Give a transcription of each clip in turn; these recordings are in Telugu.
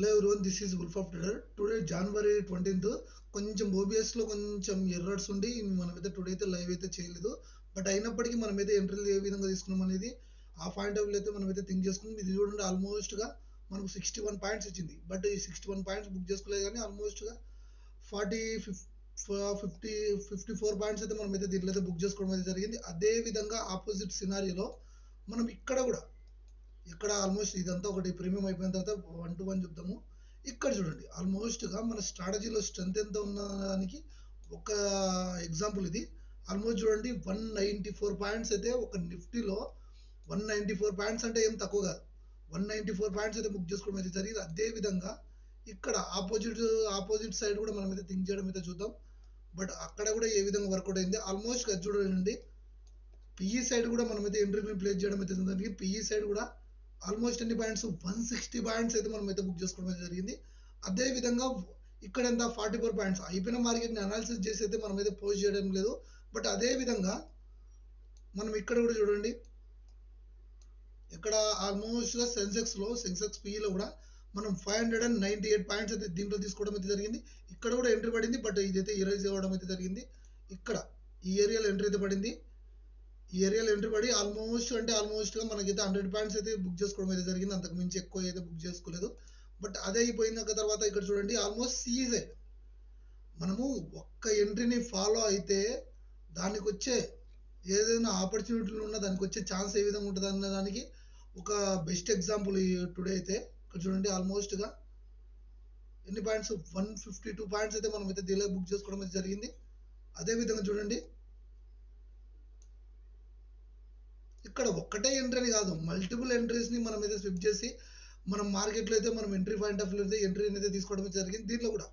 Hello everyone, this is wolf of trader. Today January 20th కొంచెం ఓబిఎస్లో కొంచెం ఎర్రర్స్ ఉండి మనమైతే టుడే అయితే లైవ్ అయితే చేయలేదు. బట్ అయినప్పటికీ మనమైతే ఎంట్రీలు ఏ విధంగా తీసుకున్నాం అనేది ఆ పాయింట్ ఆఫ్ వ్యూ అయితే మనమైతే థింక్ చేసుకున్నాం. ఇది చూడండి, ఆల్మోస్ట్గా మనకు 61 పాయింట్స్ ఇచ్చింది. బట్ ఈ 61 పాయింట్స్ బుక్ చేసుకోలేదు, కానీ ఆల్మోస్ట్గా 40 50 54 పాయింట్స్ అయితే మనమైతే దీంట్లో అయితే బుక్ చేసుకోవడం అయితే జరిగింది. అదే విధంగా ఆపోజిట్ సినారియోలో మనం ఇక్కడ ఆల్మోస్ట్ ఇదంతా ఒకటి ప్రీమియం అయిపోయిన తర్వాత 1 to 1 చూద్దాము. ఇక్కడ చూడండి, ఆల్మోస్ట్గా మన స్ట్రాటజీలో స్ట్రెంత్ ఎంత ఉన్నదానికి ఒక ఎగ్జాంపుల్ ఇది. ఆల్మోస్ట్ చూడండి, 194 పాయింట్స్ అయితే ఒక నిఫ్టీలో 194 పాయింట్స్ అంటే ఏం తక్కువ కాదు. 194 పాయింట్స్ అయితే బుక్ చేసుకోవడం అయితే జరిగింది. అదే విధంగా ఇక్కడ ఆపోజిట్ సైడ్ కూడా మనం అయితే థింక్ చేయడం అయితే చూద్దాం. బట్ అక్కడ కూడా ఏ విధంగా వర్కౌట్ అయింది, ఆల్మోస్ట్ అది చూడండి. పిఈ సైడ్ కూడా మనమైతే ఎంట్రీని ప్లేస్ చేయడం అయితే జరిగింది. పిఈ సైడ్ కూడా ఆల్మోస్ట్ ఎన్ని పాయింట్స్, 160 పాయింట్స్ అయితే మనం అయితే బుక్ చేసుకోవడం అయితే జరిగింది. అదే విధంగా ఇక్కడ ఎంత 44 పాయింట్స్ అయిపోయిన మార్కెట్ని అనాలిసిస్ చేసి అయితే మనం అయితే పోస్ట్ చేయడం లేదు. బట్ అదే విధంగా మనం ఇక్కడ కూడా చూడండి, ఇక్కడ ఆల్మోస్ట్గా సెన్సెక్స్ పిఈలో కూడా మనం 598 పాయింట్స్ అయితే దీంట్లో తీసుకోవడం అయితే జరిగింది. ఇక్కడ కూడా ఎంట్రీ పడింది, బట్ ఇదైతే ఇరేజ్ అవ్వడం అయితే జరిగింది. ఇక్కడ ఈ ఏరియాలో ఎంట్రీ అయితే పడింది. ఈ ఏరియాలో ఎంట్రీ పడి ఆల్మోస్ట్గా మనకైతే 100 పాయింట్స్ అయితే బుక్ చేసుకోవడం అయితే జరిగింది. అంతకు మించి ఎక్కువ అయితే బుక్ చేసుకోలేదు. బట్ అదే అయిపోయిన తర్వాత ఇక్కడ చూడండి, ఆల్మోస్ట్ సీజే మనము ఒక్క ఎంట్రీని ఫాలో అయితే దానికి వచ్చే ఏదైనా ఆపర్చునిటీలు ఉన్నా దానికి వచ్చే ఛాన్స్ ఏ విధంగా ఉంటుంది అన్న దానికి ఒక బెస్ట్ ఎగ్జాంపుల్ టుడే అయితే ఇక్కడ చూడండి. ఆల్మోస్ట్గా ఎన్ని పాయింట్స్, 152 పాయింట్స్ అయితే మనం అయితే దీనిలో బుక్ చేసుకోవడం అయితే జరిగింది. అదే విధంగా చూడండి, ఇక్కడ ఒక్కటే ఎంట్రీ అని కాదు, మల్టిపుల్ ఎంట్రీస్ని మనం అయితే స్విప్ చేసి మనం మార్కెట్లో అయితే మనం ఎంట్రీ పాయింట్ ఆఫ్ వ్యూ అయితే ఎంట్రీ అనేది తీసుకోవడం జరిగింది. దీంట్లో కూడా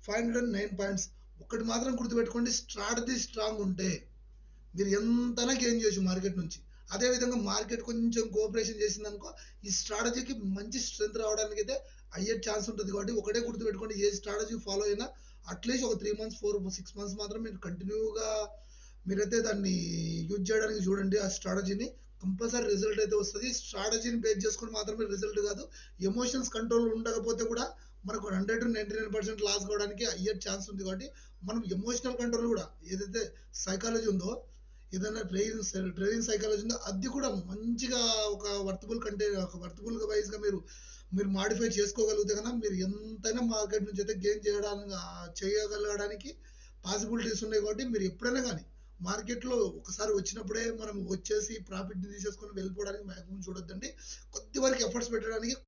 509 పాయింట్స్. ఒకటి మాత్రం గుర్తుపెట్టుకోండి, స్ట్రాటజీ స్ట్రాంగ్ ఉంటే మీరు ఎంతైనా గెయిన్ చేయొచ్చు మార్కెట్ నుంచి. అదేవిధంగా మార్కెట్ కొంచెం కోఆపరేషన్ చేసిందనుకో, ఈ స్ట్రాటజీకి మంచి స్ట్రెంత్ రావడానికి అయితే అయ్యే ఛాన్స్ ఉంటుంది. కాబట్టి ఒకటే గుర్తుపెట్టుకోండి, ఏ స్ట్రాటజీ ఫాలో అయినా అట్లీస్ట్ ఒక 3 months 6 months మాత్రం మీరు కంటిన్యూగా మీరైతే దాన్ని యూజ్ చేయడానికి చూడండి. ఆ స్ట్రాటజీని కంపల్సరీ రిజల్ట్ అయితే వస్తుంది. స్ట్రాటజీని బేస్ చేసుకొని మాత్రమే రిజల్ట్ కాదు, ఎమోషన్స్ కంట్రోల్ ఉండకపోతే కూడా మనకు 100 to 99% లాస్ కావడానికి అయ్యే ఛాన్స్ ఉంది. కాబట్టి మనం ఎమోషనల్ కంట్రోల్ కూడా, ఏదైతే సైకాలజీ ఉందో, ఏదైనా ట్రేడింగ్ సైకాలజీ ఉందో, అది కూడా మంచిగా ఒక వర్తబుల్ వైజ్గా మీరు మాడిఫై చేసుకోగలిగితే కనుక మీరు ఎంతైనా మార్కెట్ నుంచి అయితే గెయిన్ చేయగలగడానికి పాసిబిలిటీస్ ఉన్నాయి. కాబట్టి మీరు ఎప్పుడైనా కానీ మార్కెట్లో ఒకసారి వచ్చినప్పుడే మనం వచ్చేసి ప్రాఫిట్ని తీసేసుకొని వెళ్ళిపోవడానికి మ్యాక్సిమం చూడొద్దండి. కొద్ది వరకు ఎఫర్ట్స్ పెట్టడానికి